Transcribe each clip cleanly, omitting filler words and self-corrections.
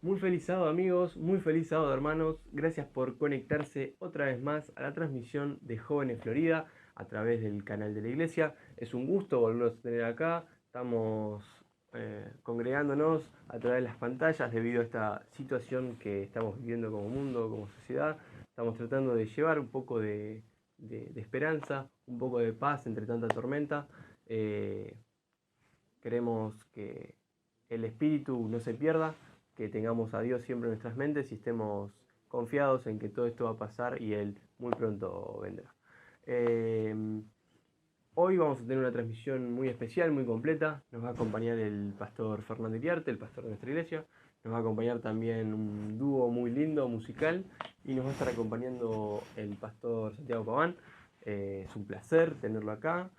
Muy feliz sábado amigos, muy feliz sábado hermanos. Gracias por conectarse otra vez más a la transmisión de Jóvenes Florida a través del canal de la iglesia. Es un gusto volverlos a tener acá. Estamos congregándonos a través de las pantallas debido a esta situación que estamos viviendo como mundo, como sociedad. Estamos tratando de llevar un poco de esperanza, un poco de paz entre tanta tormenta. Queremos que el espíritu no se pierda, que tengamos a Dios siempre en nuestras mentes y estemos confiados en que todo esto va a pasar y Él muy pronto vendrá. Eh, Hoy vamos a tener una transmisión muy especial, muy completa. Nos va a acompañar el pastor Fernando Iriarte, el pastor de nuestra iglesia. Nos va a acompañar también un dúo muy lindo, musical. Y nos va a estar acompañando el pastor Santiago Paván. Es un placer tenerlo acá.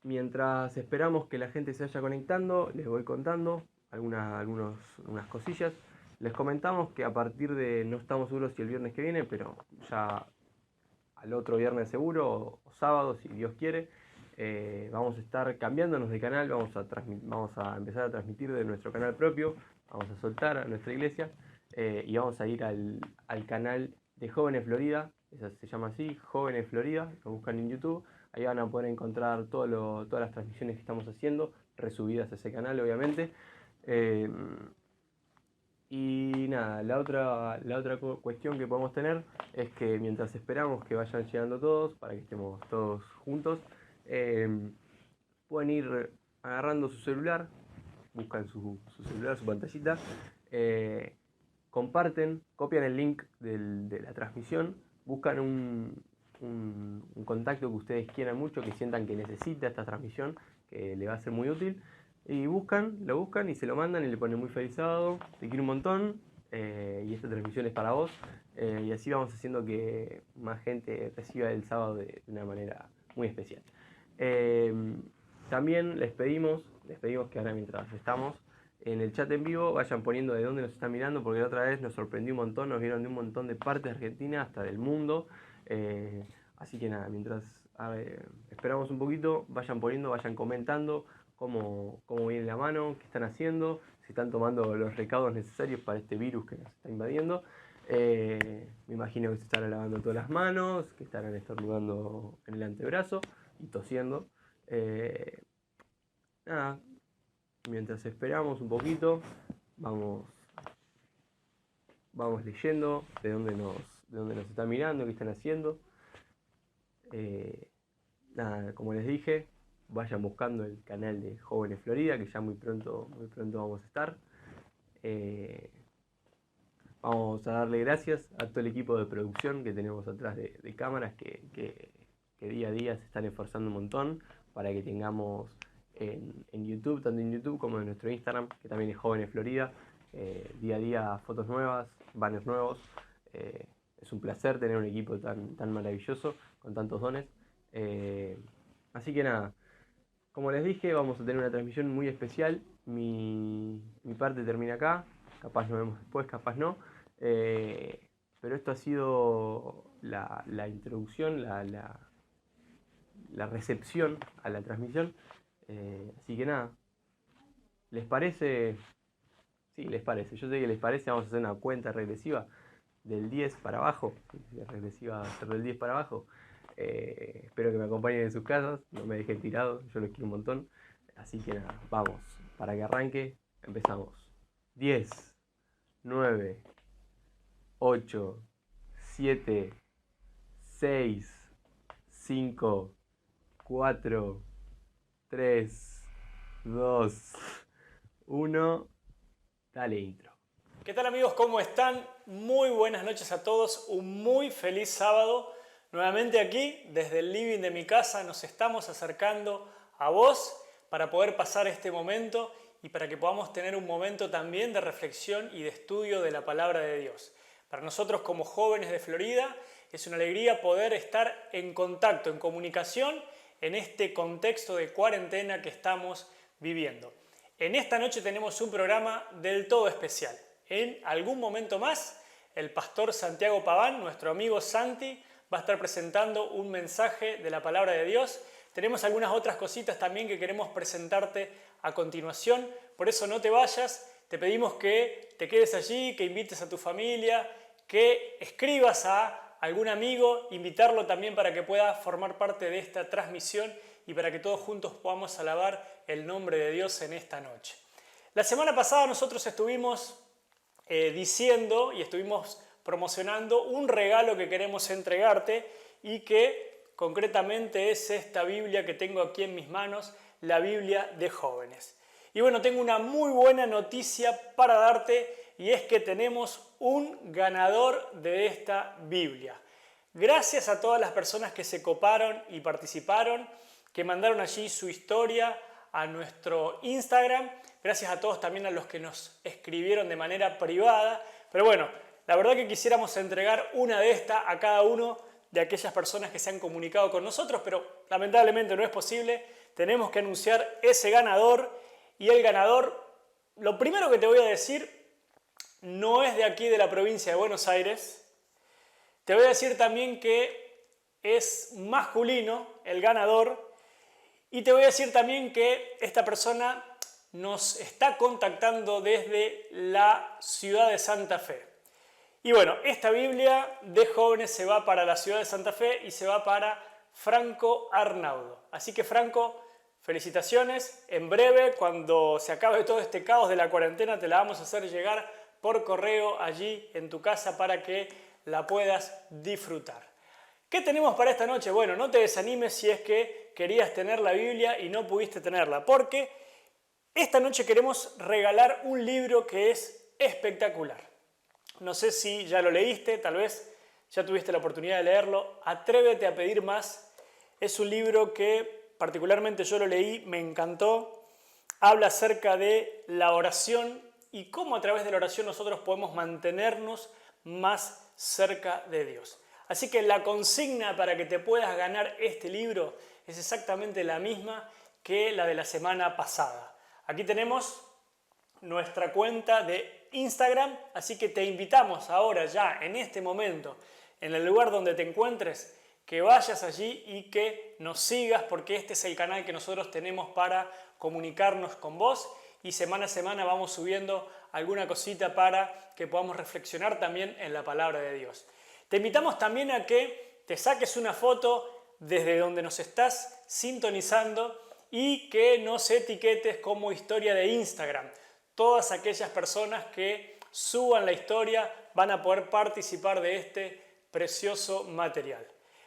Mientras esperamos que la gente se vaya conectando, les voy contando algunas cosillas. Les comentamos que a partir de, no estamos seguros si el viernes que viene, pero ya al otro viernes seguro, o sábado, si Dios quiere, vamos a estar cambiándonos de canal, vamos a empezar a transmitir de nuestro canal propio, vamos a soltar a nuestra iglesia y vamos a ir al canal de Jóvenes Florida, se llama así, Jóvenes Florida, lo buscan en YouTube. Ahí van a poder encontrar todas las transmisiones que estamos haciendo, resubidas a ese canal, obviamente. Eh, y nada, la otra cuestión que podemos tener es que mientras esperamos que vayan llegando todos, para que estemos todos juntos, eh, pueden ir agarrando su celular, buscan su celular, su pantallita, eh, comparten, copian el link de la transmisión, buscan un contacto que ustedes quieran mucho, que sientan que necesita esta transmisión, que le va a ser muy útil, y lo buscan y se lo mandan y le ponen muy feliz sábado, te quiero un montón, y esta transmisión es para vos, y así vamos haciendo que más gente reciba el sábado de una manera muy especial. Eh, También les pedimos que ahora mientras estamos en el chat en vivo vayan poniendo de dónde nos están mirando, porque la otra vez nos sorprendió un montón, nos vieron de un montón de partes de Argentina, hasta del mundo. Así que nada, mientras esperamos un poquito, vayan poniendo, vayan comentando cómo viene la mano, qué están haciendo, si están tomando los recaudos necesarios para este virus que nos está invadiendo. Me imagino que se estarán lavando todas las manos, que estarán estornudando en el antebrazo y tosiendo. Eh, Nada, mientras esperamos un poquito, vamos, vamos leyendo de dónde nos están mirando, qué están haciendo. Eh, Nada, como les dije, vayan buscando el canal de Jóvenes Florida, que ya muy pronto vamos a estar. Eh, Vamos a darle gracias a todo el equipo de producción que tenemos atrás de cámaras que día a día se están esforzando un montón para que tengamos en YouTube, tanto en YouTube como en nuestro Instagram, que también es Jóvenes Florida, día a día fotos nuevas, banners nuevos. Es un placer tener un equipo tan maravilloso, con tantos dones. Eh, Así que nada, como les dije, vamos a tener una transmisión muy especial. Mi parte termina acá, capaz nos vemos después, capaz no. Eh, pero esto ha sido la introducción, la recepción a la transmisión. Así que nada, ¿les parece? Sí, les parece. Yo sé que les parece, vamos a hacer una cuenta regresiva del 10 para abajo. La regresiva va a ser del 10 para abajo. Espero que me acompañen en sus casas, no me dejen tirado, yo los quiero un montón. Así que nada, vamos, para que arranque, empezamos. 10, 9, 8, 7, 6, 5, 4, 3, 2, 1. Dale intro. ¿Qué tal amigos? ¿Cómo están? Muy buenas noches a todos, un muy feliz sábado. Nuevamente aquí, desde el living de mi casa, nos estamos acercando a vos para poder pasar este momento y para que podamos tener un momento también de reflexión y de estudio de la palabra de Dios. Para nosotros como jóvenes de Florida es una alegría poder estar en contacto, en comunicación en este contexto de cuarentena que estamos viviendo. En esta noche tenemos un programa del todo especial. En algún momento más, el pastor Santiago Paván, nuestro amigo Santi, va a estar presentando un mensaje de la palabra de Dios. Tenemos algunas otras cositas también que queremos presentarte a continuación. Por eso no te vayas, te pedimos que te quedes allí, que invites a tu familia, que escribas a algún amigo, invitarlo también para que pueda formar parte de esta transmisión y para que todos juntos podamos alabar el nombre de Dios en esta noche. La semana pasada nosotros estuvimos diciendo y estuvimos promocionando un regalo que queremos entregarte y que concretamente es esta Biblia que tengo aquí en mis manos, la Biblia de jóvenes. Y bueno, tengo una muy buena noticia para darte y es que tenemos un ganador de esta Biblia. Gracias a todas las personas que se coparon y participaron, que mandaron allí su historia a nuestro Instagram. Gracias a todos también a los que nos escribieron de manera privada. Pero bueno, la verdad que quisiéramos entregar una de estas a cada uno de aquellas personas que se han comunicado con nosotros, pero lamentablemente no es posible. Tenemos que anunciar ese ganador y el ganador, lo primero que te voy a decir, no es de aquí de la provincia de Buenos Aires. Te voy a decir también que es masculino el ganador y te voy a decir también que esta persona nos está contactando desde la ciudad de Santa Fe. Y bueno, esta Biblia de jóvenes se va para la ciudad de Santa Fe y se va para Franco Arnaudo. Así que Franco, felicitaciones. En breve, cuando se acabe todo este caos de la cuarentena, te la vamos a hacer llegar por correo allí en tu casa para que la puedas disfrutar. ¿Qué tenemos para esta noche? Bueno, no te desanimes si es que querías tener la Biblia y no pudiste tenerla, porque esta noche queremos regalar un libro que es espectacular. No sé si ya lo leíste, tal vez ya tuviste la oportunidad de leerlo. Atrévete a pedir más. Es un libro que particularmente yo lo leí, me encantó. Habla acerca de la oración y cómo a través de la oración nosotros podemos mantenernos más cerca de Dios. Así que la consigna para que te puedas ganar este libro es exactamente la misma que la de la semana pasada. Aquí tenemos nuestra cuenta de Instagram, así que te invitamos ahora ya, en este momento, en el lugar donde te encuentres, que vayas allí y que nos sigas, porque este es el canal que nosotros tenemos para comunicarnos con vos y semana a semana vamos subiendo alguna cosita para que podamos reflexionar también en la palabra de Dios. Te invitamos también a que te saques una foto desde donde nos estás sintonizando y que nos etiquetes como historia de Instagram. Todas aquellas personas que suban la historia van a poder participar de este precioso material.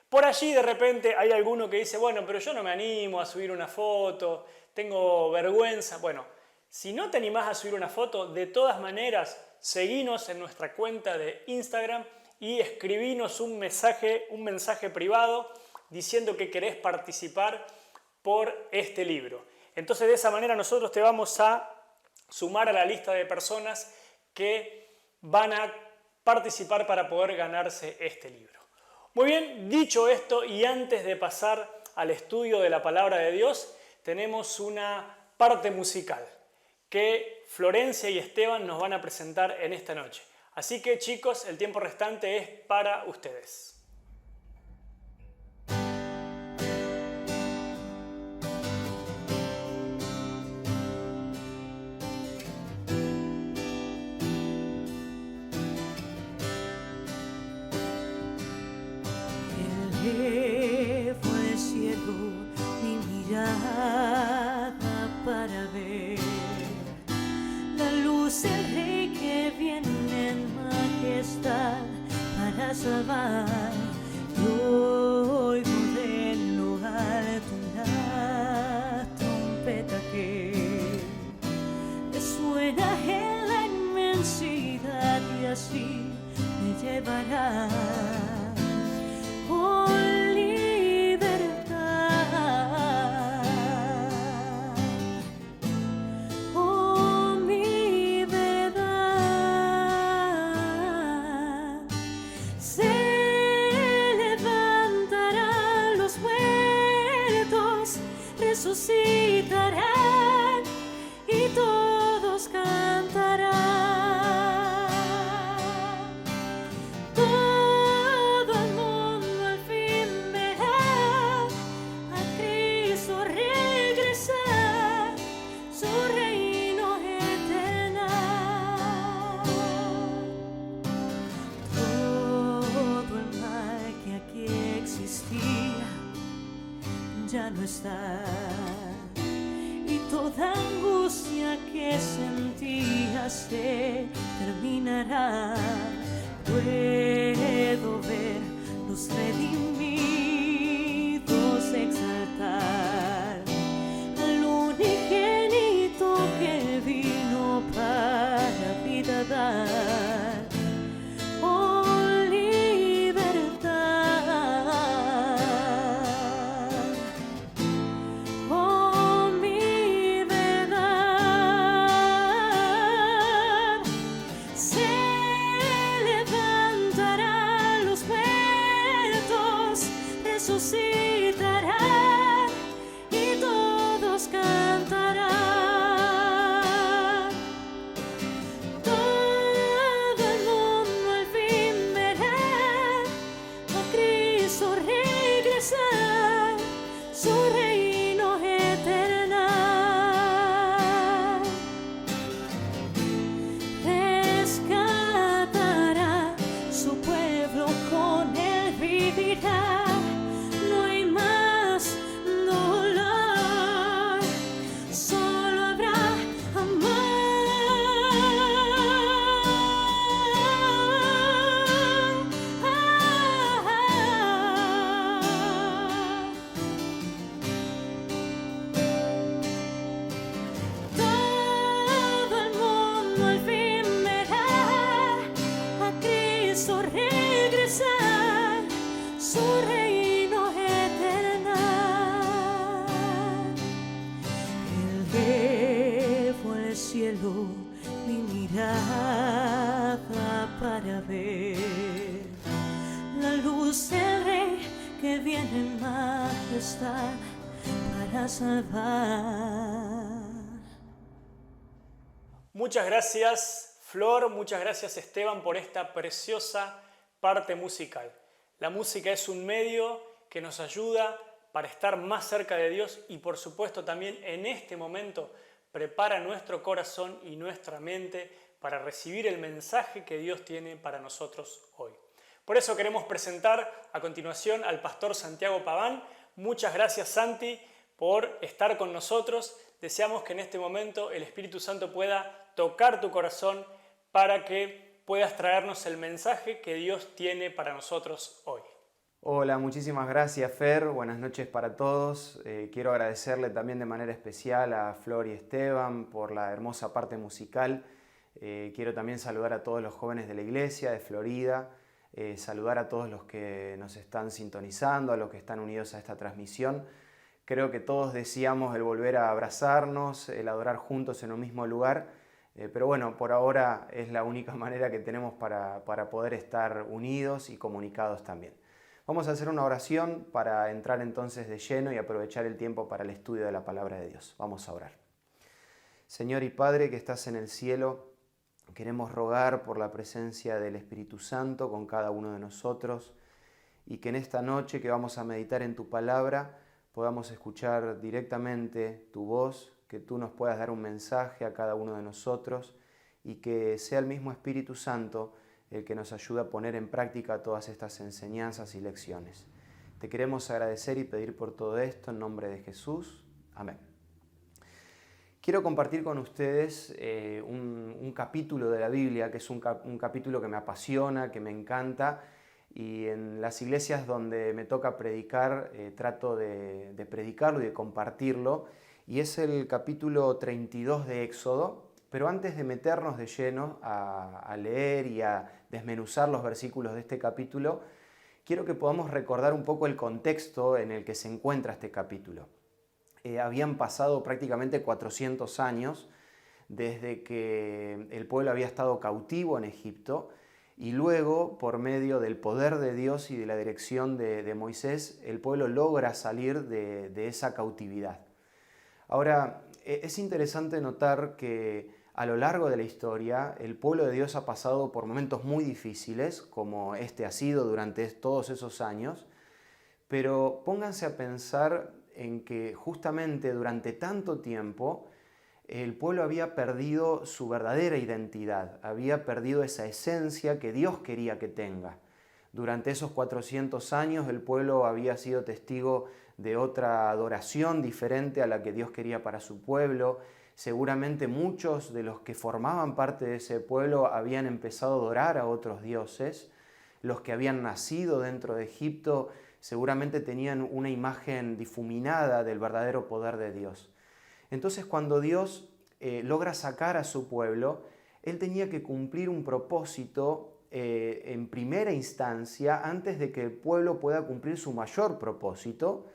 Por allí de repente hay alguno que dice, bueno, pero yo no me animo a subir una foto, tengo vergüenza. Bueno, si no te animás a subir una foto, de todas maneras, seguinos en nuestra cuenta de Instagram y escribinos un mensaje privado diciendo que querés participar por este libro. Entonces de esa manera nosotros te vamos a sumar a la lista de personas que van a participar para poder ganarse este libro. Muy bien, dicho esto y antes de pasar al estudio de la palabra de Dios, tenemos una parte musical que Florencia y Esteban nos van a presentar en esta noche. Así que chicos, el tiempo restante es para ustedes. Elevo al cielo mi mirada para ver la luz del Rey que viene en majestad para salvar. Yo oigo de lo alto una trompeta que resuena en la inmensidad y así me llevará con libertad, oh mi verdad. Se levantarán los muertos, resucitarán y todos cantarán. Su reino eterno. estar. Y toda angustia que sentías se terminará. Puedo ver los redimidos exaltar al unigénito que vino para vida dar. Oh, libertad. Oh, mi verdad. Se levantarán los muertos, resucitarán y todos cantarán. Todo el mundo al fin verá a Cristo regresar, su reino eterno. Rescatará su pueblo, con él vivirá. No hay más dolor, solo habrá todo el mundo al fin verá a Cristo regresar, su reino eterno. Elevo al cielo mi mirada para ver la luz del Rey que viene en majestad para salvar. Muchas gracias, Flor, muchas gracias, Esteban, por esta preciosa parte musical. La música es un medio que nos ayuda para estar más cerca de Dios y, por supuesto, también en este momento prepara nuestro corazón y nuestra mente para recibir el mensaje que Dios tiene para nosotros hoy. Por eso queremos presentar a continuación al pastor Santiago Paván. Muchas gracias, Santi, por estar con nosotros. Deseamos que en este momento el Espíritu Santo pueda tocar tu corazón para que puedas traernos el mensaje que Dios tiene para nosotros hoy. Hola, muchísimas gracias, Fer. Buenas noches para todos. Quiero agradecerle también de manera especial a Flor y Esteban por la hermosa parte musical. Quiero también saludar a todos los jóvenes de la iglesia de Florida, saludar a todos los que nos están sintonizando, a los que están unidos a esta transmisión. Creo que todos deseamos el volver a abrazarnos, el adorar juntos en un mismo lugar, pero bueno, por ahora es la única manera que tenemos para poder estar unidos y comunicados también. Vamos a hacer una oración para entrar entonces de lleno y aprovechar el tiempo para el estudio de la palabra de Dios. Vamos a orar. Señor y Padre que estás en el cielo, queremos rogar por la presencia del Espíritu Santo con cada uno de nosotros y que en esta noche que vamos a meditar en tu palabra podamos escuchar directamente tu voz, que tú nos puedas dar un mensaje a cada uno de nosotros y que sea el mismo Espíritu Santo el que nos ayude a poner en práctica todas estas enseñanzas y lecciones. Te queremos agradecer y pedir por todo esto en nombre de Jesús. Amén. Quiero compartir con ustedes un capítulo de la Biblia, que es un capítulo que me apasiona, que me encanta, y en las iglesias donde me toca predicar trato de predicarlo y de compartirlo, y es el capítulo 32 de Éxodo. Pero antes de meternos de lleno a leer y a desmenuzar los versículos de este capítulo, quiero que podamos recordar un poco el contexto en el que se encuentra este capítulo. Habían pasado prácticamente 400 años desde que el pueblo había estado cautivo en Egipto y luego, por medio del poder de Dios y de la dirección de Moisés, el pueblo logra salir de esa cautividad. Ahora, es interesante notar que a lo largo de la historia, el pueblo de Dios ha pasado por momentos muy difíciles, como este ha sido durante todos esos años, pero pónganse a pensar en que justamente durante tanto tiempo el pueblo había perdido su verdadera identidad, había perdido esa esencia que Dios quería que tenga. Durante esos 400 años el pueblo había sido testigo de otra adoración diferente a la que Dios quería para su pueblo. Seguramente muchos de los que formaban parte de ese pueblo habían empezado a adorar a otros dioses. Los que habían nacido dentro de Egipto seguramente tenían una imagen difuminada del verdadero poder de Dios. Entonces, cuando Dios logra sacar a su pueblo, Él tenía que cumplir un propósito en primera instancia antes de que el pueblo pueda cumplir su mayor propósito,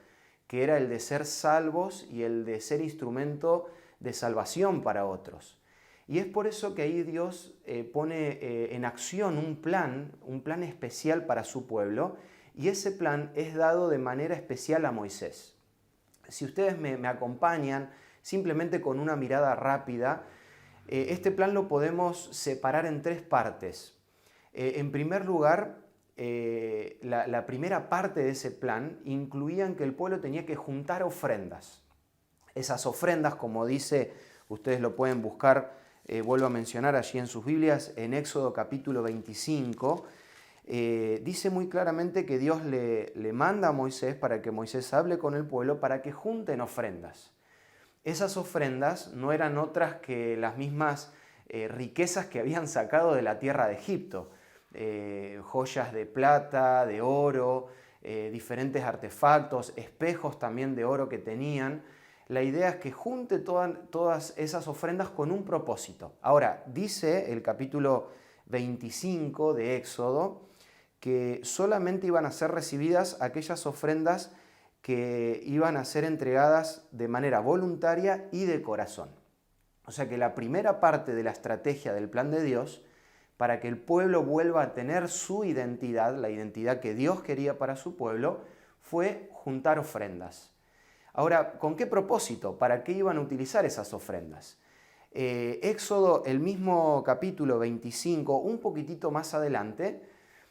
que era el de ser salvos y el de ser instrumento de salvación para otros. Y es por eso que ahí Dios pone en acción un plan especial para su pueblo, y ese plan es dado de manera especial a Moisés. Si ustedes me acompañan simplemente con una mirada rápida, este plan lo podemos separar en tres partes. En primer lugar, la primera parte de ese plan incluía que el pueblo tenía que juntar ofrendas. Esas ofrendas, como dice, ustedes lo pueden buscar, vuelvo a mencionar allí en sus Biblias, en Éxodo capítulo 25, dice muy claramente que Dios le manda a Moisés para que Moisés hable con el pueblo para que junten ofrendas. Esas ofrendas no eran otras que las mismas riquezas que habían sacado de la tierra de Egipto. Joyas de plata, de oro, diferentes artefactos, espejos también de oro que tenían. La idea es que junte todas esas ofrendas con un propósito. Ahora, dice el capítulo 25 de Éxodo que solamente iban a ser recibidas aquellas ofrendas que iban a ser entregadas de manera voluntaria y de corazón. O sea que la primera parte de la estrategia del plan de Dios, para que el pueblo vuelva a tener su identidad, la identidad que Dios quería para su pueblo, fue juntar ofrendas. Ahora, ¿con qué propósito? ¿Para qué iban a utilizar esas ofrendas? Éxodo, el mismo capítulo 25, un poquitito más adelante,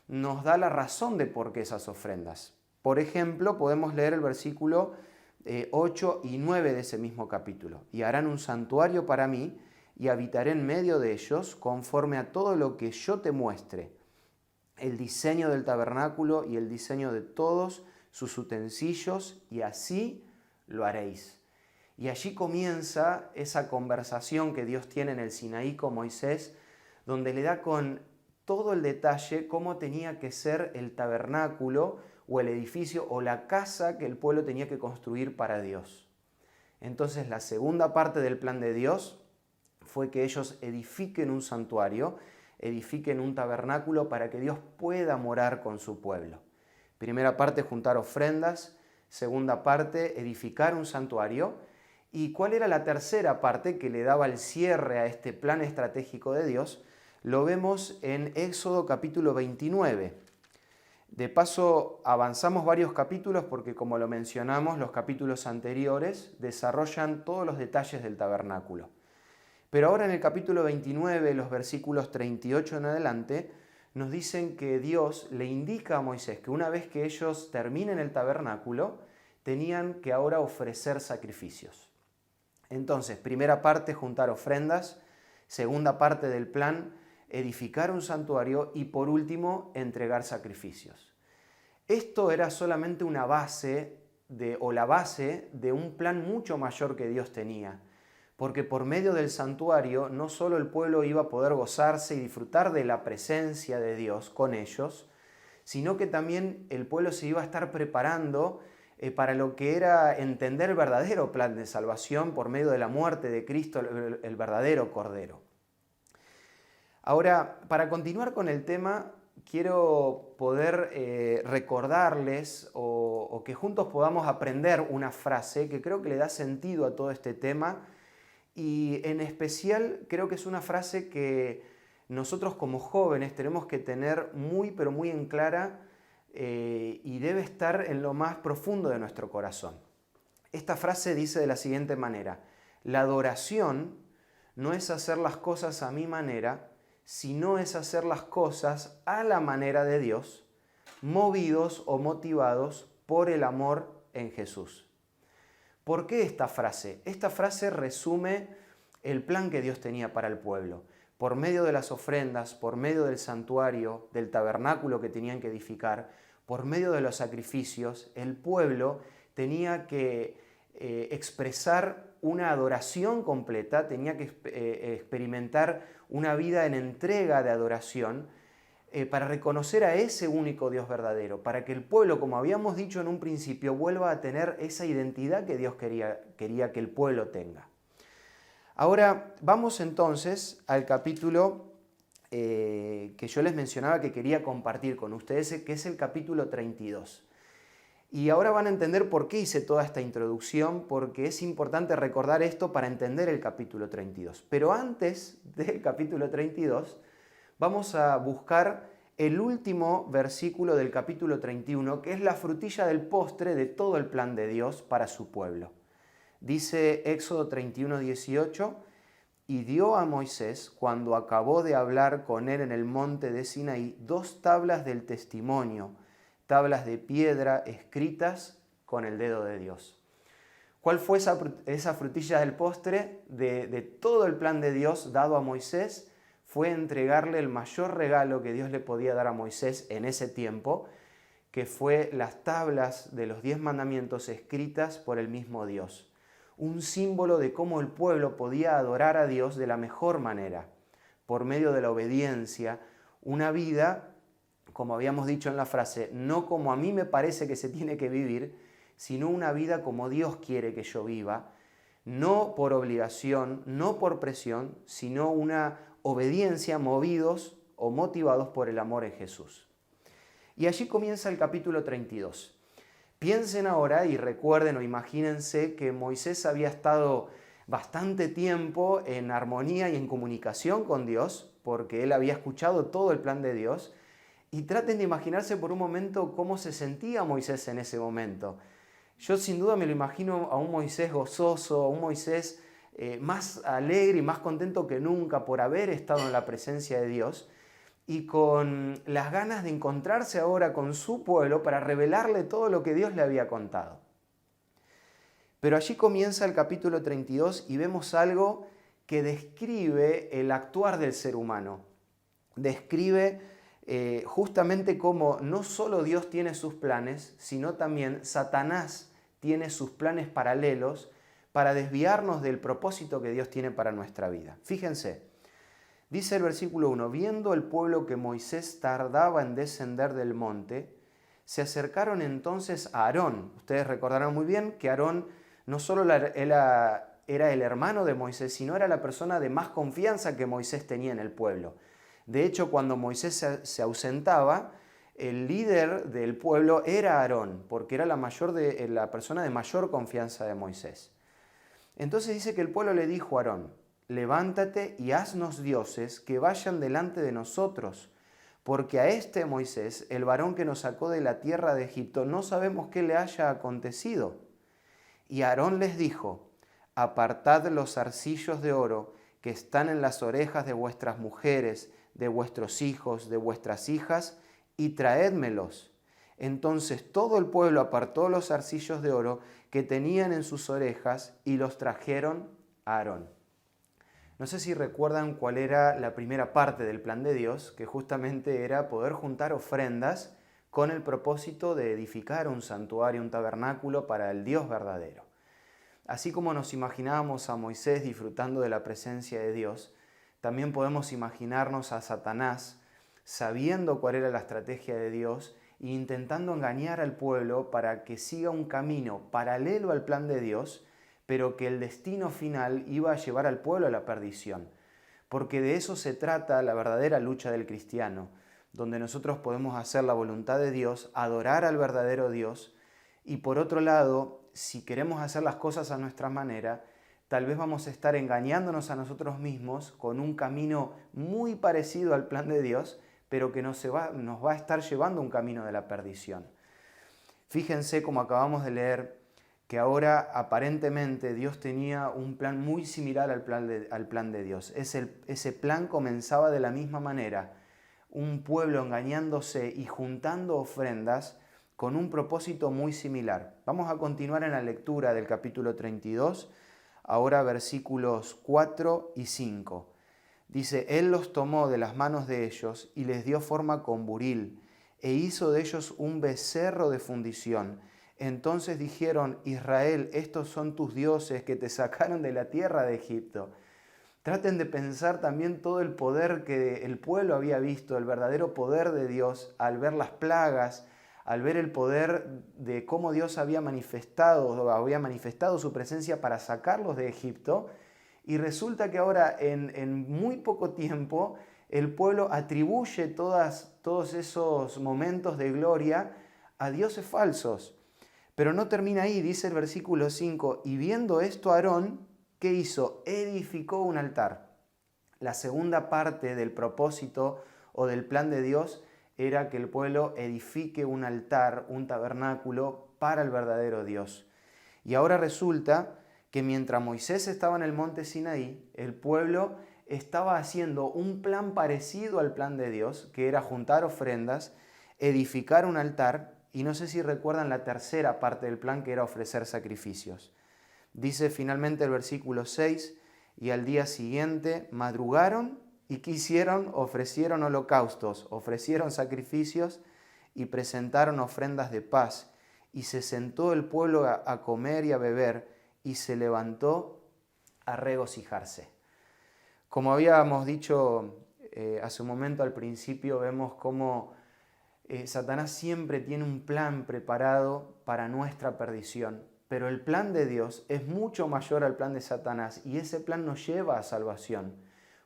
nos da la razón de por qué esas ofrendas. Por ejemplo, podemos leer el versículo 8 y 9 de ese mismo capítulo. Y harán un santuario para mí, y habitaré en medio de ellos, conforme a todo lo que yo te muestre, el diseño del tabernáculo y el diseño de todos sus utensilios, y así lo haréis. Y allí comienza esa conversación que Dios tiene en el Sinaí con Moisés, donde le da con todo el detalle cómo tenía que ser el tabernáculo o el edificio o la casa que el pueblo tenía que construir para Dios. Entonces, la segunda parte del plan de Dios fue que ellos edifiquen un santuario, edifiquen un tabernáculo para que Dios pueda morar con su pueblo. Primera parte, juntar ofrendas. Segunda parte, edificar un santuario. ¿Y cuál era la tercera parte que le daba el cierre a este plan estratégico de Dios? Lo vemos en Éxodo capítulo 29. De paso, avanzamos varios capítulos porque, como lo mencionamos, los capítulos anteriores desarrollan todos los detalles del tabernáculo. Pero ahora en el capítulo 29, los versículos 38 en adelante, nos dicen que Dios le indica a Moisés que una vez que ellos terminen el tabernáculo, tenían que ahora ofrecer sacrificios. Entonces, primera parte, juntar ofrendas. Segunda parte del plan, edificar un santuario. Y por último, entregar sacrificios. Esto era solamente una base la base de un plan mucho mayor que Dios tenía. Porque por medio del santuario no solo el pueblo iba a poder gozarse y disfrutar de la presencia de Dios con ellos, sino que también el pueblo se iba a estar preparando para lo que era entender el verdadero plan de salvación por medio de la muerte de Cristo, el verdadero Cordero. Ahora, para continuar con el tema, quiero poder recordarles o que juntos podamos aprender una frase que creo que le da sentido a todo este tema. Y en especial creo que es una frase que nosotros como jóvenes tenemos que tener muy pero muy en clara y debe estar en lo más profundo de nuestro corazón. Esta frase dice de la siguiente manera: la adoración no es hacer las cosas a mi manera, sino es hacer las cosas a la manera de Dios, movidos o motivados por el amor en Jesús. ¿Por qué esta frase? Esta frase resume el plan que Dios tenía para el pueblo. Por medio de las ofrendas, por medio del santuario, del tabernáculo que tenían que edificar, por medio de los sacrificios, el pueblo tenía que expresar una adoración completa, tenía que experimentar una vida en entrega de adoración para reconocer a ese único Dios verdadero, para que el pueblo, como habíamos dicho en un principio, vuelva a tener esa identidad que Dios quería que el pueblo tenga. Ahora vamos entonces al capítulo que yo les mencionaba que quería compartir con ustedes, que es el capítulo 32. Y ahora van a entender por qué hice toda esta introducción, porque es importante recordar esto para entender el capítulo 32. Pero antes del capítulo 32, vamos a buscar el último versículo del capítulo 31, que es la frutilla del postre de todo el plan de Dios para su pueblo. Dice Éxodo 31, 18, y dio a Moisés, cuando acabó de hablar con él en el monte de Sinaí, 2 tablas del testimonio, tablas de piedra escritas con el dedo de Dios. ¿Cuál fue esa frutilla del postre de todo el plan de Dios dado a Moisés? Fue entregarle el mayor regalo que Dios le podía dar a Moisés en ese tiempo, que fue las tablas de los 10 mandamientos escritas por el mismo Dios. Un símbolo de cómo el pueblo podía adorar a Dios de la mejor manera, por medio de la obediencia, una vida, como habíamos dicho en la frase, no como a mí me parece que se tiene que vivir, sino una vida como Dios quiere que yo viva, no por obligación, no por presión, sino una obediencia movidos o motivados por el amor en Jesús. Y allí comienza el capítulo 32. Piensen ahora y recuerden o imagínense que Moisés había estado bastante tiempo en armonía y en comunicación con Dios, porque él había escuchado todo el plan de Dios, y traten de imaginarse por un momento cómo se sentía Moisés en ese momento. Yo sin duda me lo imagino a un Moisés gozoso, a un Moisés más alegre y más contento que nunca por haber estado en la presencia de Dios y con las ganas de encontrarse ahora con su pueblo para revelarle todo lo que Dios le había contado. Pero allí comienza el capítulo 32 y vemos algo que describe el actuar del ser humano. Describe justamente cómo no solo Dios tiene sus planes, sino también Satanás tiene sus planes paralelos para desviarnos del propósito que Dios tiene para nuestra vida. Fíjense, dice el versículo 1, viendo el pueblo que Moisés tardaba en descender del monte, se acercaron entonces a Aarón. Ustedes recordarán muy bien que Aarón no solo era el hermano de Moisés, sino era la persona de más confianza que Moisés tenía en el pueblo. De hecho, cuando Moisés se ausentaba, el líder del pueblo era Aarón, porque era la persona de mayor confianza de Moisés. Entonces dice que el pueblo le dijo a Aarón, levántate y haznos dioses que vayan delante de nosotros, porque a este Moisés, el varón que nos sacó de la tierra de Egipto, no sabemos qué le haya acontecido. Y Aarón les dijo, apartad los zarcillos de oro que están en las orejas de vuestras mujeres, de vuestros hijos, de vuestras hijas, y traédmelos. Entonces todo el pueblo apartó los zarcillos de oro que tenían en sus orejas y los trajeron a Aarón. No sé si recuerdan cuál era la primera parte del plan de Dios, que justamente era poder juntar ofrendas con el propósito de edificar un santuario, un tabernáculo para el Dios verdadero. Así como nos imaginábamos a Moisés disfrutando de la presencia de Dios, también podemos imaginarnos a Satanás sabiendo cuál era la estrategia de Dios e intentando engañar al pueblo para que siga un camino paralelo al plan de Dios, pero que el destino final iba a llevar al pueblo a la perdición. Porque de eso se trata la verdadera lucha del cristiano, donde nosotros podemos hacer la voluntad de Dios, adorar al verdadero Dios, y por otro lado, si queremos hacer las cosas a nuestra manera, tal vez vamos a estar engañándonos a nosotros mismos con un camino muy parecido al plan de Dios, pero que nos va a estar llevando a un camino de la perdición. Fíjense, como acabamos de leer, que ahora aparentemente Dios tenía un plan muy similar al plan de Dios. Ese plan comenzaba de la misma manera, un pueblo engañándose y juntando ofrendas con un propósito muy similar. Vamos a continuar en la lectura del capítulo 32, ahora versículos 4 y 5. Dice, Él los tomó de las manos de ellos y les dio forma con buril, e hizo de ellos un becerro de fundición, Entonces dijeron: Israel, estos son tus dioses que te sacaron de la tierra de Egipto. Traten de pensar también todo el poder que el pueblo había visto, el verdadero poder de Dios, al ver las plagas, al ver el poder de cómo Dios había manifestado su presencia para sacarlos de Egipto. Y resulta que ahora en muy poco tiempo el pueblo atribuye todos esos momentos de gloria a dioses falsos. Pero no termina ahí, dice el versículo 5, y viendo esto Aarón, ¿qué hizo? Edificó un altar. La segunda parte del propósito o del plan de Dios era que el pueblo edifique un altar, un tabernáculo para el verdadero Dios. Y ahora resulta que mientras Moisés estaba en el monte Sinaí, el pueblo estaba haciendo un plan parecido al plan de Dios, que era juntar ofrendas, edificar un altar, y no sé si recuerdan la tercera parte del plan, que era ofrecer sacrificios. Dice finalmente el versículo 6, y al día siguiente madrugaron, y ¿qué hicieron? Ofrecieron holocaustos, ofrecieron sacrificios y presentaron ofrendas de paz. Y se sentó el pueblo a comer y a beber, y se levantó a regocijarse. Como habíamos dicho hace un momento al principio, vemos cómo Satanás siempre tiene un plan preparado para nuestra perdición. Pero el plan de Dios es mucho mayor al plan de Satanás, y ese plan nos lleva a salvación.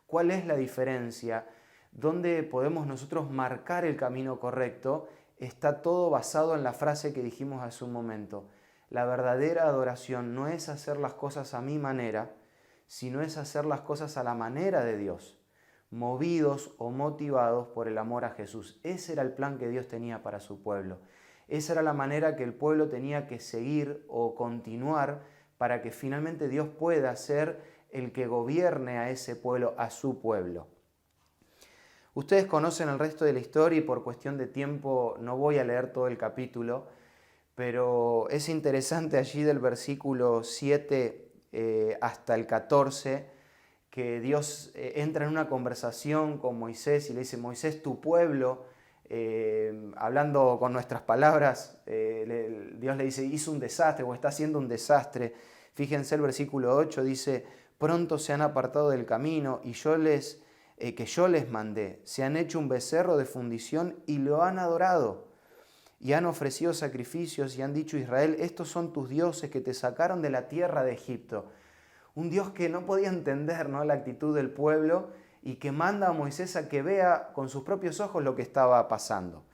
¿Cuál es la diferencia? ¿Dónde podemos nosotros marcar el camino correcto? Está todo basado en la frase que dijimos hace un momento. La verdadera adoración no es hacer las cosas a mi manera, sino es hacer las cosas a la manera de Dios, movidos o motivados por el amor a Jesús. Ese era el plan que Dios tenía para su pueblo. Esa era la manera que el pueblo tenía que seguir o continuar para que finalmente Dios pueda ser el que gobierne a ese pueblo, a su pueblo. Ustedes conocen el resto de la historia y por cuestión de tiempo no voy a leer todo el capítulo, pero es interesante allí del versículo 7 hasta el 14 que Dios entra en una conversación con Moisés y le dice: Moisés, tu pueblo, hablando con nuestras palabras, Dios le dice: hizo un desastre o está haciendo un desastre. Fíjense el versículo 8, dice: pronto se han apartado del camino y que yo les mandé, se han hecho un becerro de fundición y lo han adorado, y han ofrecido sacrificios y han dicho: Israel, estos son tus dioses que te sacaron de la tierra de Egipto. Un Dios que no podía entender, ¿no?, la actitud del pueblo, y que manda a Moisés a que vea con sus propios ojos lo que estaba pasando.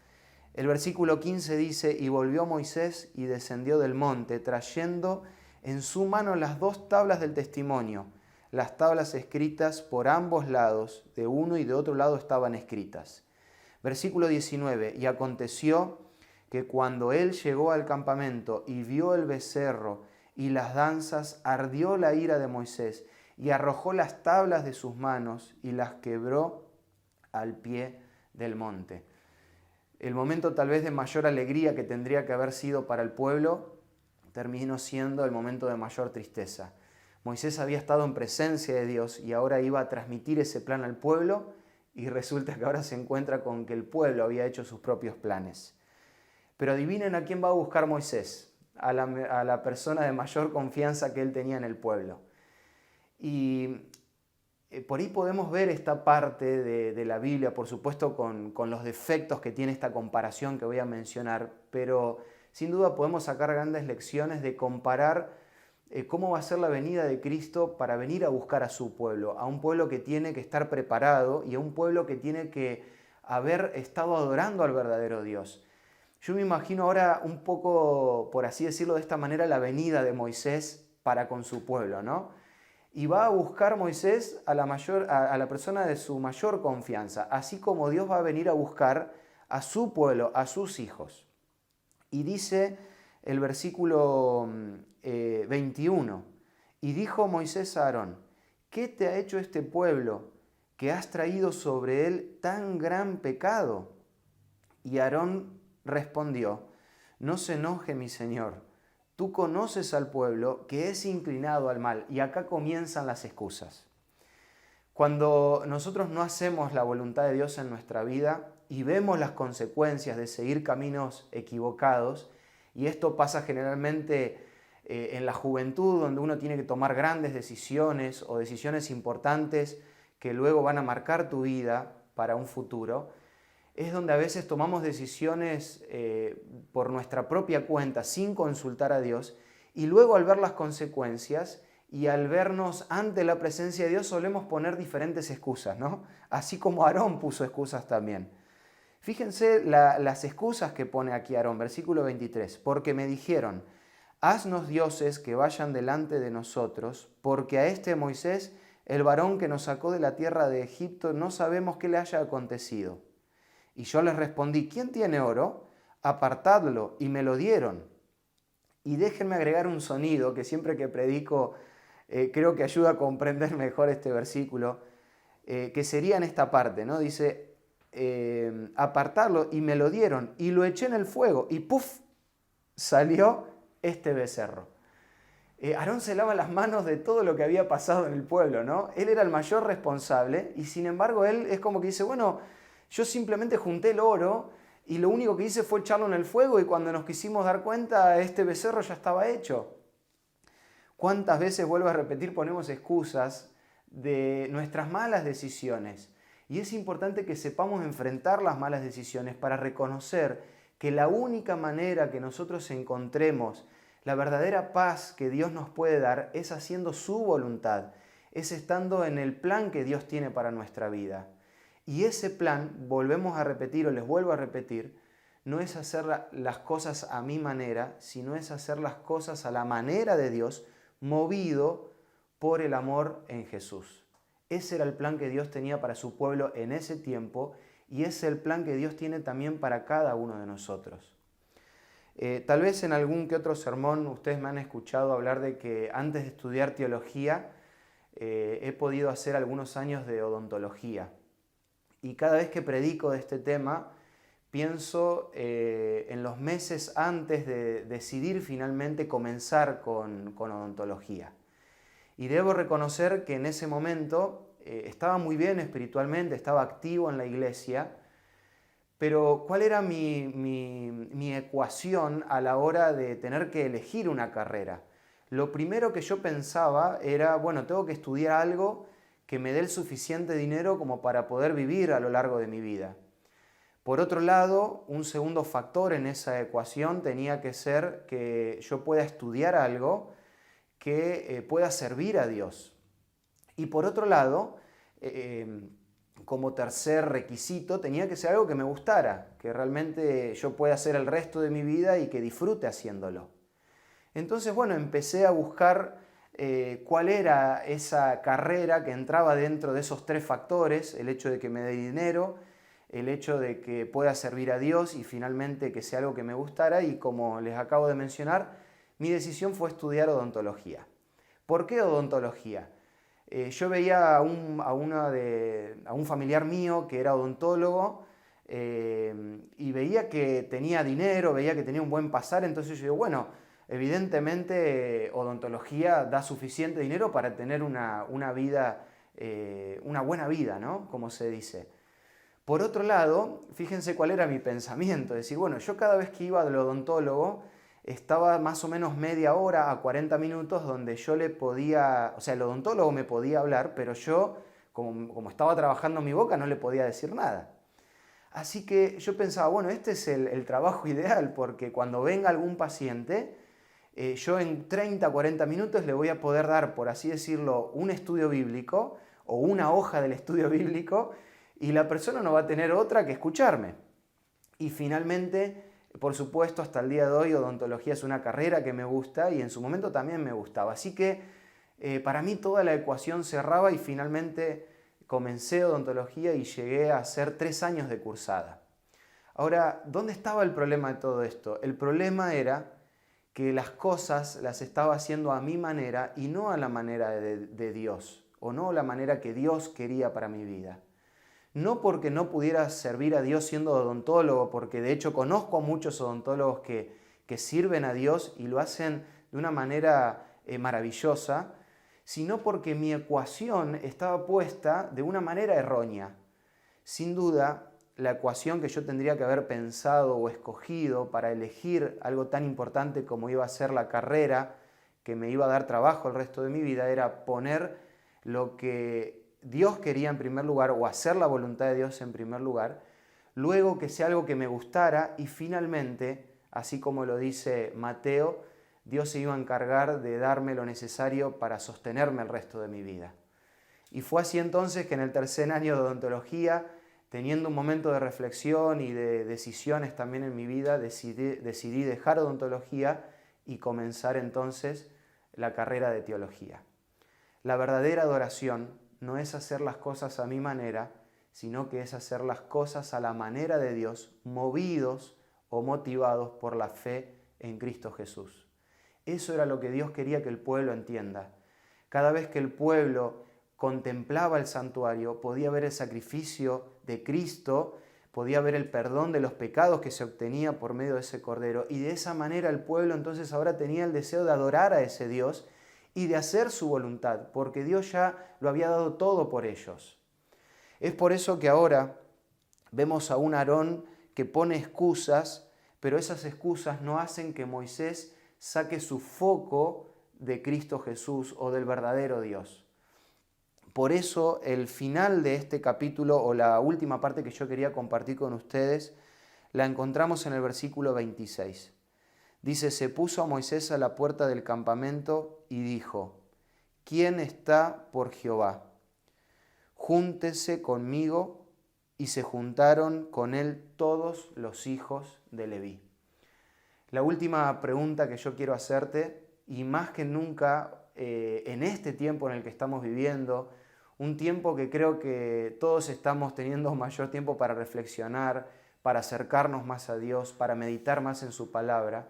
El versículo 15 dice: y volvió Moisés y descendió del monte, trayendo en su mano las 2 tablas del testimonio. Las tablas escritas por ambos lados, de uno y de otro lado estaban escritas. Versículo 19, y aconteció que cuando él llegó al campamento y vio el becerro y las danzas, ardió la ira de Moisés, y arrojó las tablas de sus manos y las quebró al pie del monte. El momento tal vez de mayor alegría que tendría que haber sido para el pueblo, terminó siendo el momento de mayor tristeza. Moisés había estado en presencia de Dios y ahora iba a transmitir ese plan al pueblo, y resulta que ahora se encuentra con que el pueblo había hecho sus propios planes. Pero adivinen a quién va a buscar Moisés, a la persona de mayor confianza que él tenía en el pueblo. Y por ahí podemos ver esta parte de la Biblia, por supuesto con los defectos que tiene esta comparación que voy a mencionar, pero sin duda podemos sacar grandes lecciones de comparar cómo va a ser la venida de Cristo para venir a buscar a su pueblo, a un pueblo que tiene que estar preparado y a un pueblo que tiene que haber estado adorando al verdadero Dios. Yo me imagino ahora un poco, por así decirlo de esta manera, la venida de Moisés para con su pueblo, ¿no? Y va a buscar Moisés a la persona de su mayor confianza, así como Dios va a venir a buscar a su pueblo, a sus hijos. Y dice el versículo 21, y dijo Moisés a Aarón: ¿qué te ha hecho este pueblo que has traído sobre él tan gran pecado? Y Aarón respondió: no se enoje mi señor, tú conoces al pueblo que es inclinado al mal. Y acá comienzan las excusas. Cuando nosotros no hacemos la voluntad de Dios en nuestra vida y vemos las consecuencias de seguir caminos equivocados, Y esto pasa generalmente en la juventud, donde uno tiene que tomar grandes decisiones o decisiones importantes que luego van a marcar tu vida para un futuro. Es donde a veces tomamos decisiones por nuestra propia cuenta, sin consultar a Dios, y luego al ver las consecuencias y al vernos ante la presencia de Dios solemos poner diferentes excusas, ¿no? Así como Aarón puso excusas también. Fíjense las excusas que pone aquí Aarón, versículo 23. Porque me dijeron, haznos dioses que vayan delante de nosotros, porque a este Moisés, el varón que nos sacó de la tierra de Egipto, no sabemos qué le haya acontecido. Y yo les respondí, ¿quién tiene oro? Apartadlo, y me lo dieron. Y déjenme agregar un sonido que siempre que predico creo que ayuda a comprender mejor este versículo, que sería en esta parte, ¿no? Dice, apartarlo, y me lo dieron, y lo eché en el fuego, y ¡puf! Salió este becerro. Aarón se lava las manos de todo lo que había pasado en el pueblo, ¿no? Él era el mayor responsable, y sin embargo él es como que dice, bueno, yo simplemente junté el oro, y lo único que hice fue echarlo en el fuego, y cuando nos quisimos dar cuenta, este becerro ya estaba hecho. ¿Cuántas veces, vuelvo a repetir, ponemos excusas de nuestras malas decisiones? Y es importante que sepamos enfrentar las malas decisiones para reconocer que la única manera que nosotros encontremos la verdadera paz que Dios nos puede dar es haciendo su voluntad, es estando en el plan que Dios tiene para nuestra vida. Y ese plan, volvemos a repetir o les vuelvo a repetir, no es hacer las cosas a mi manera, sino es hacer las cosas a la manera de Dios, movido por el amor en Jesús. Ese era el plan que Dios tenía para su pueblo en ese tiempo y es el plan que Dios tiene también para cada uno de nosotros. Tal vez en algún que otro sermón ustedes me han escuchado hablar de que antes de estudiar teología he podido hacer algunos años de odontología. Y cada vez que predico de este tema, pienso en los meses antes de decidir finalmente comenzar con odontología. Y debo reconocer que en ese momento estaba muy bien espiritualmente, estaba activo en la iglesia, pero ¿cuál era mi ecuación a la hora de tener que elegir una carrera? Lo primero que yo pensaba era, bueno, tengo que estudiar algo que me dé el suficiente dinero como para poder vivir a lo largo de mi vida. Por otro lado, un segundo factor en esa ecuación tenía que ser que yo pueda estudiar algo que pueda servir a Dios. Y por otro lado, como tercer requisito, tenía que ser algo que me gustara, que realmente yo pueda hacer el resto de mi vida y que disfrute haciéndolo. Entonces, bueno, empecé a buscar cuál era esa carrera que entraba dentro de esos tres factores, el hecho de que me dé dinero, el hecho de que pueda servir a Dios y finalmente que sea algo que me gustara, y como les acabo de mencionar, mi decisión fue estudiar odontología. ¿Por qué odontología? Yo veía a un familiar mío que era odontólogo y veía que tenía dinero, veía que tenía un buen pasar, entonces yo digo, bueno, evidentemente odontología da suficiente dinero para tener una buena vida, ¿no? Como se dice. Por otro lado, fíjense cuál era mi pensamiento, es decir, bueno, yo cada vez que iba al odontólogo estaba más o menos media hora a 40 minutos donde yo le podía, o sea, el odontólogo me podía hablar, pero yo, como estaba trabajando mi boca, no le podía decir nada. Así que yo pensaba, bueno, este es el trabajo ideal, porque cuando venga algún paciente, yo en 30, 40 minutos le voy a poder dar, por así decirlo, un estudio bíblico o una hoja del estudio bíblico, y la persona no va a tener otra que escucharme. Y finalmente, por supuesto, hasta el día de hoy odontología es una carrera que me gusta y en su momento también me gustaba. Así que para mí toda la ecuación cerraba y finalmente comencé odontología y llegué a hacer 3 años de cursada. Ahora, ¿dónde estaba el problema de todo esto? El problema era que las cosas las estaba haciendo a mi manera y no a la manera de Dios, o no a la manera que Dios quería para mi vida. No porque no pudiera servir a Dios siendo odontólogo, porque de hecho conozco a muchos odontólogos que sirven a Dios y lo hacen de una manera maravillosa, sino porque mi ecuación estaba puesta de una manera errónea. Sin duda, la ecuación que yo tendría que haber pensado o escogido para elegir algo tan importante como iba a ser la carrera que me iba a dar trabajo el resto de mi vida, era poner lo que Dios quería en primer lugar o hacer la voluntad de Dios en primer lugar, luego que sea algo que me gustara y finalmente, así como lo dice Mateo, Dios se iba a encargar de darme lo necesario para sostenerme el resto de mi vida. Y fue así entonces que en el tercer año de odontología, teniendo un momento de reflexión y de decisiones también en mi vida, decidí dejar odontología y comenzar entonces la carrera de teología. La verdadera adoración no es hacer las cosas a mi manera, sino que es hacer las cosas a la manera de Dios, movidos o motivados por la fe en Cristo Jesús. Eso era lo que Dios quería que el pueblo entienda. Cada vez que el pueblo contemplaba el santuario, podía ver el sacrificio de Cristo, podía ver el perdón de los pecados que se obtenía por medio de ese cordero, y de esa manera el pueblo entonces ahora tenía el deseo de adorar a ese Dios y de hacer su voluntad, porque Dios ya lo había dado todo por ellos. Es por eso que ahora vemos a un Aarón que pone excusas, pero esas excusas no hacen que Moisés saque su foco de Cristo Jesús o del verdadero Dios. Por eso el final de este capítulo, o la última parte que yo quería compartir con ustedes, la encontramos en el versículo 26. Dice, se puso a Moisés a la puerta del campamento y dijo, ¿quién está por Jehová? Júntese conmigo. Y se juntaron con él todos los hijos de Leví. La última pregunta que yo quiero hacerte, y más que nunca en este tiempo en el que estamos viviendo, un tiempo que creo que todos estamos teniendo mayor tiempo para reflexionar, para acercarnos más a Dios, para meditar más en su palabra,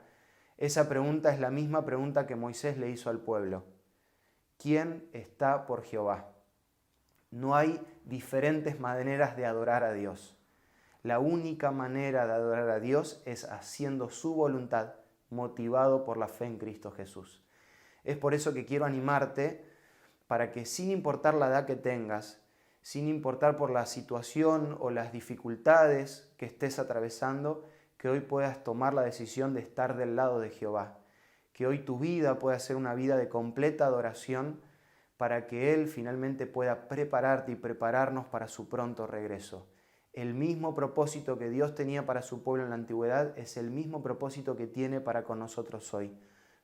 esa pregunta es la misma pregunta que Moisés le hizo al pueblo. ¿Quién está por Jehová? No hay diferentes maneras de adorar a Dios. La única manera de adorar a Dios es haciendo su voluntad, motivado por la fe en Cristo Jesús. Es por eso que quiero animarte para que sin importar la edad que tengas, sin importar por la situación o las dificultades que estés atravesando, que hoy puedas tomar la decisión de estar del lado de Jehová. Que hoy tu vida pueda ser una vida de completa adoración para que Él finalmente pueda prepararte y prepararnos para su pronto regreso. El mismo propósito que Dios tenía para su pueblo en la antigüedad es el mismo propósito que tiene para con nosotros hoy.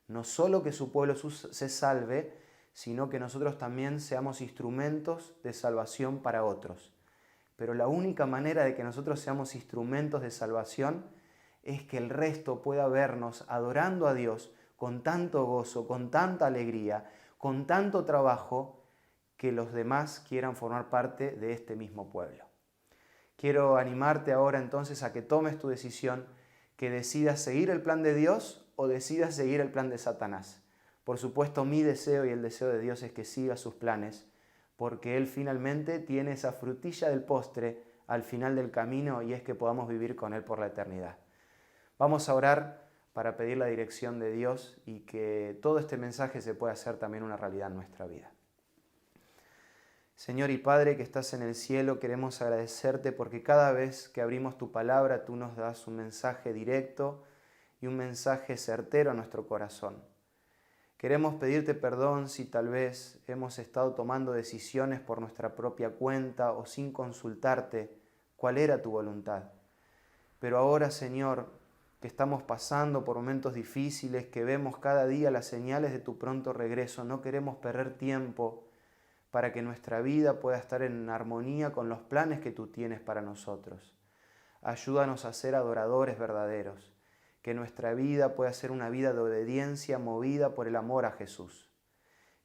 No solo que su pueblo se salve, sino que nosotros también seamos instrumentos de salvación para otros. Pero la única manera de que nosotros seamos instrumentos de salvación es que el resto pueda vernos adorando a Dios con tanto gozo, con tanta alegría, con tanto trabajo, que los demás quieran formar parte de este mismo pueblo. Quiero animarte ahora entonces a que tomes tu decisión, que decidas seguir el plan de Dios o decidas seguir el plan de Satanás. Por supuesto, mi deseo y el deseo de Dios es que sigas sus planes, porque Él finalmente tiene esa frutilla del postre al final del camino y es que podamos vivir con Él por la eternidad. Vamos a orar para pedir la dirección de Dios y que todo este mensaje se pueda hacer también una realidad en nuestra vida. Señor y Padre que estás en el cielo, queremos agradecerte porque cada vez que abrimos tu palabra tú nos das un mensaje directo y un mensaje certero a nuestro corazón. Queremos pedirte perdón si tal vez hemos estado tomando decisiones por nuestra propia cuenta o sin consultarte cuál era tu voluntad. Pero ahora, Señor, que estamos pasando por momentos difíciles, que vemos cada día las señales de tu pronto regreso, no queremos perder tiempo para que nuestra vida pueda estar en armonía con los planes que tú tienes para nosotros. Ayúdanos a ser adoradores verdaderos, que nuestra vida pueda ser una vida de obediencia movida por el amor a Jesús.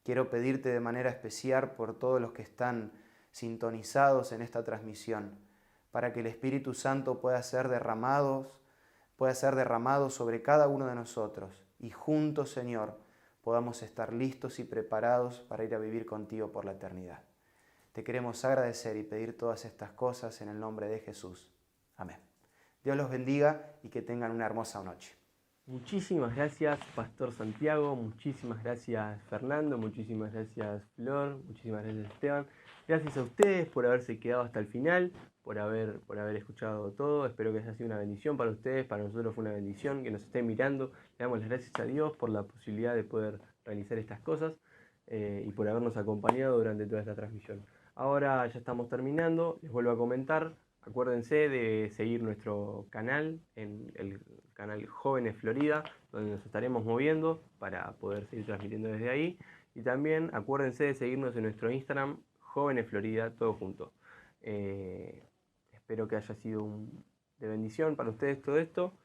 Quiero pedirte de manera especial por todos los que están sintonizados en esta transmisión, para que el Espíritu Santo pueda ser derramado sobre cada uno de nosotros y juntos, Señor, podamos estar listos y preparados para ir a vivir contigo por la eternidad. Te queremos agradecer y pedir todas estas cosas en el nombre de Jesús. Amén. Dios los bendiga y que tengan una hermosa noche. Muchísimas gracias, Pastor Santiago, muchísimas gracias, Fernando, muchísimas gracias, Flor, muchísimas gracias, Esteban. Gracias a ustedes por haberse quedado hasta el final, por haber escuchado todo. Espero que haya sido una bendición para ustedes, para nosotros fue una bendición que nos estén mirando. Le damos las gracias a Dios por la posibilidad de poder realizar estas cosas y por habernos acompañado durante toda esta transmisión. Ahora ya estamos terminando, les vuelvo a comentar. Acuérdense de seguir nuestro canal, en el canal Jóvenes Florida, donde nos estaremos moviendo para poder seguir transmitiendo desde ahí. Y también acuérdense de seguirnos en nuestro Instagram, Jóvenes Florida, todo junto. Espero que haya sido de bendición para ustedes todo esto.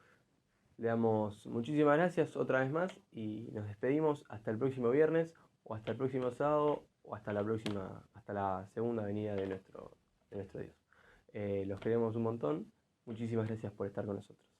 Le damos muchísimas gracias otra vez más y nos despedimos hasta el próximo viernes o hasta el próximo sábado o hasta la segunda venida de nuestro Dios. Los queremos un montón. Muchísimas gracias por estar con nosotros.